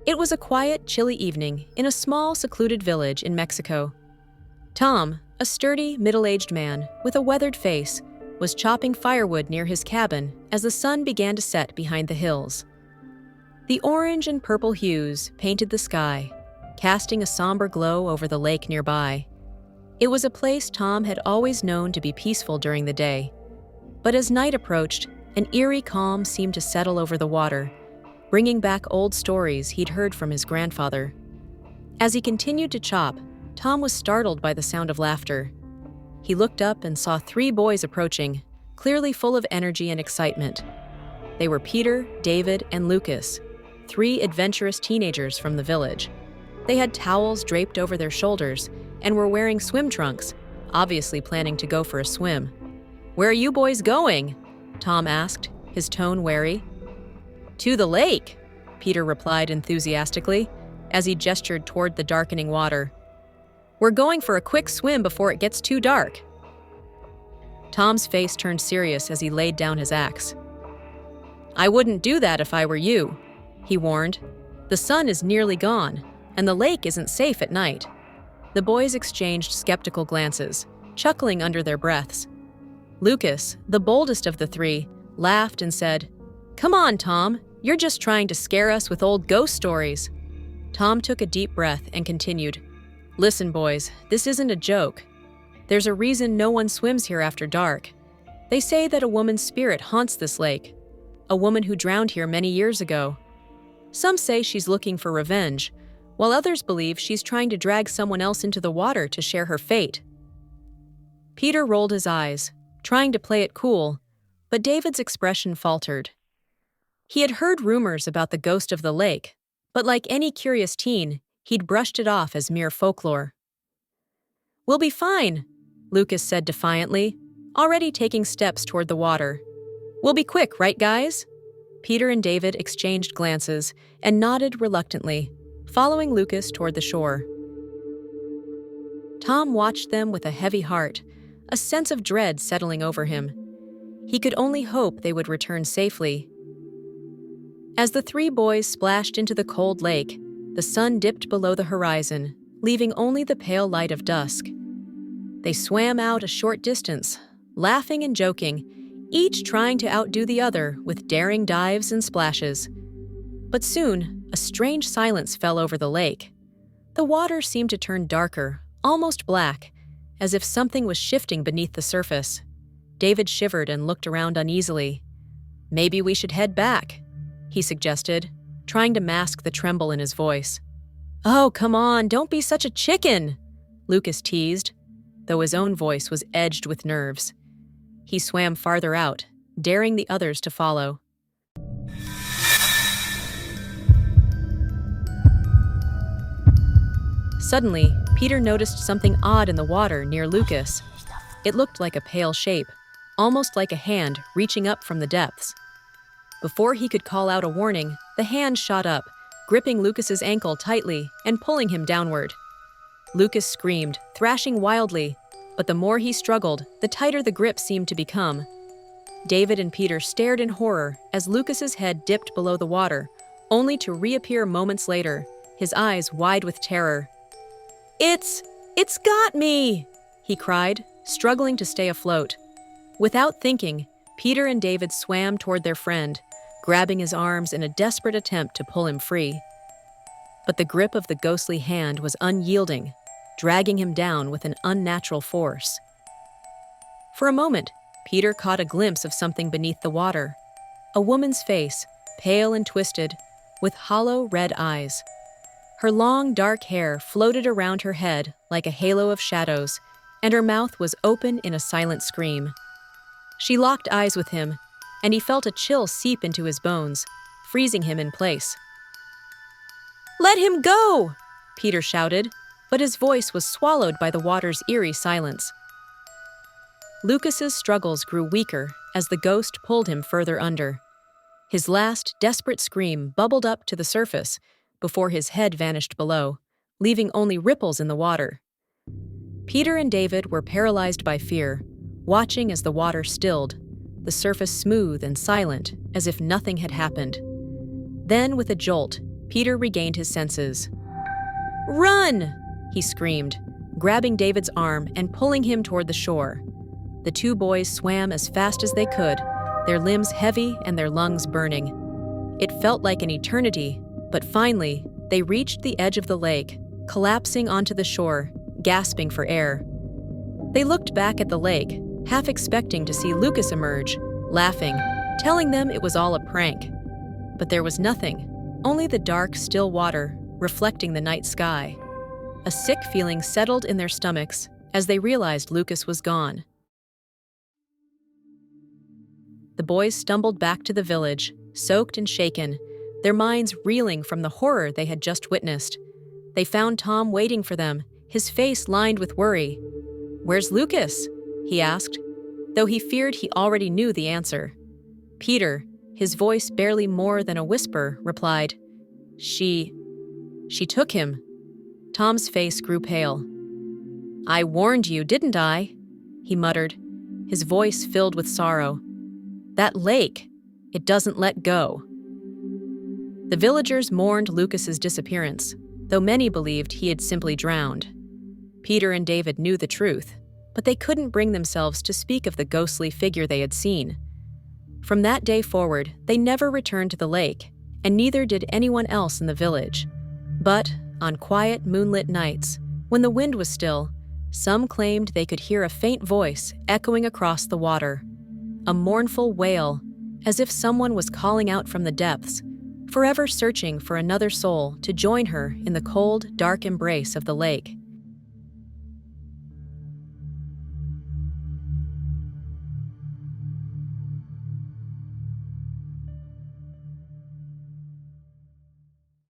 It was a quiet, chilly evening in a small, secluded village in Mexico. Tom, a sturdy, middle-aged man with a weathered face, was chopping firewood near his cabin as the sun began to set behind the hills. The orange and purple hues painted the sky, casting a somber glow over the lake nearby. It was a place Tom had always known to be peaceful during the day. But as night approached, an eerie calm seemed to settle over the water, bringing back old stories he'd heard from his grandfather. As he continued to chop, Tom was startled by the sound of laughter. He looked up and saw 3 boys approaching, clearly full of energy and excitement. They were Peter, David, and Lucas, 3 adventurous teenagers from the village. They had towels draped over their shoulders and were wearing swim trunks, obviously planning to go for a swim. "Where are you boys going?" Tom asked, his tone wary. "To the lake," Peter replied enthusiastically, as he gestured toward the darkening water. "We're going for a quick swim before it gets too dark." Tom's face turned serious as he laid down his axe. "I wouldn't do that if I were you," he warned. "The sun is nearly gone, and the lake isn't safe at night." The boys exchanged skeptical glances, chuckling under their breaths. Lucas, the boldest of the 3, laughed and said, "Come on, Tom, you're just trying to scare us with old ghost stories." Tom took a deep breath and continued, "Listen, boys, this isn't a joke. There's a reason no one swims here after dark. They say that a woman's spirit haunts this lake, a woman who drowned here many years ago. Some say she's looking for revenge, while others believe she's trying to drag someone else into the water to share her fate." Peter rolled his eyes, trying to play it cool, but David's expression faltered. He had heard rumors about the ghost of the lake, but like any curious teen, he'd brushed it off as mere folklore. "We'll be fine," Lucas said defiantly, already taking steps toward the water. "We'll be quick, right, guys?" Peter and David exchanged glances and nodded reluctantly, following Lucas toward the shore. Tom watched them with a heavy heart, a sense of dread settling over him. He could only hope they would return safely. As the 3 boys splashed into the cold lake, the sun dipped below the horizon, leaving only the pale light of dusk. They swam out a short distance, laughing and joking, each trying to outdo the other with daring dives and splashes. But soon, a strange silence fell over the lake. The water seemed to turn darker, almost black, as if something was shifting beneath the surface. David shivered and looked around uneasily. "Maybe we should head back," he suggested, trying to mask the tremble in his voice. "Oh, come on, don't be such a chicken," Lucas teased, though his own voice was edged with nerves. He swam farther out, daring the others to follow. Suddenly, Peter noticed something odd in the water near Lucas. It looked like a pale shape, almost like a hand reaching up from the depths. Before he could call out a warning, the hand shot up, gripping Lucas's ankle tightly and pulling him downward. Lucas screamed, thrashing wildly, but the more he struggled, the tighter the grip seemed to become. David and Peter stared in horror as Lucas's head dipped below the water, only to reappear moments later, his eyes wide with terror. It's got me!" he cried, struggling to stay afloat. Without thinking, Peter and David swam toward their friend, grabbing his arms in a desperate attempt to pull him free. But the grip of the ghostly hand was unyielding, dragging him down with an unnatural force. For a moment, Peter caught a glimpse of something beneath the water. A woman's face, pale and twisted, with hollow red eyes. Her long, dark hair floated around her head like a halo of shadows, and her mouth was open in a silent scream. She locked eyes with him, and he felt a chill seep into his bones, freezing him in place. "Let him go!" Peter shouted, but his voice was swallowed by the water's eerie silence. Lucas's struggles grew weaker as the ghost pulled him further under. His last, desperate scream bubbled up to the surface before his head vanished below, leaving only ripples in the water. Peter and David were paralyzed by fear, watching as the water stilled, the surface smooth and silent, as if nothing had happened. Then, with a jolt, Peter regained his senses. "Run!" he screamed, grabbing David's arm and pulling him toward the shore. The two boys swam as fast as they could, their limbs heavy and their lungs burning. It felt like an eternity, but finally, they reached the edge of the lake, collapsing onto the shore, gasping for air. They looked back at the lake, half expecting to see Lucas emerge, laughing, telling them it was all a prank. But there was nothing, only the dark, still water, reflecting the night sky. A sick feeling settled in their stomachs as they realized Lucas was gone. The boys stumbled back to the village, soaked and shaken, their minds reeling from the horror they had just witnessed. They found Tom waiting for them, his face lined with worry. "Where's Lucas?" he asked, though he feared he already knew the answer. Peter, his voice barely more than a whisper, replied, She took him." Tom's face grew pale. "I warned you, didn't I?" he muttered, his voice filled with sorrow. "That lake, it doesn't let go." The villagers mourned Lucas's disappearance, though many believed he had simply drowned. Peter and David knew the truth, but they couldn't bring themselves to speak of the ghostly figure they had seen. From that day forward, they never returned to the lake, and neither did anyone else in the village. But, on quiet, moonlit nights, when the wind was still, some claimed they could hear a faint voice echoing across the water. A mournful wail, as if someone was calling out from the depths, forever searching for another soul to join her in the cold, dark embrace of the lake.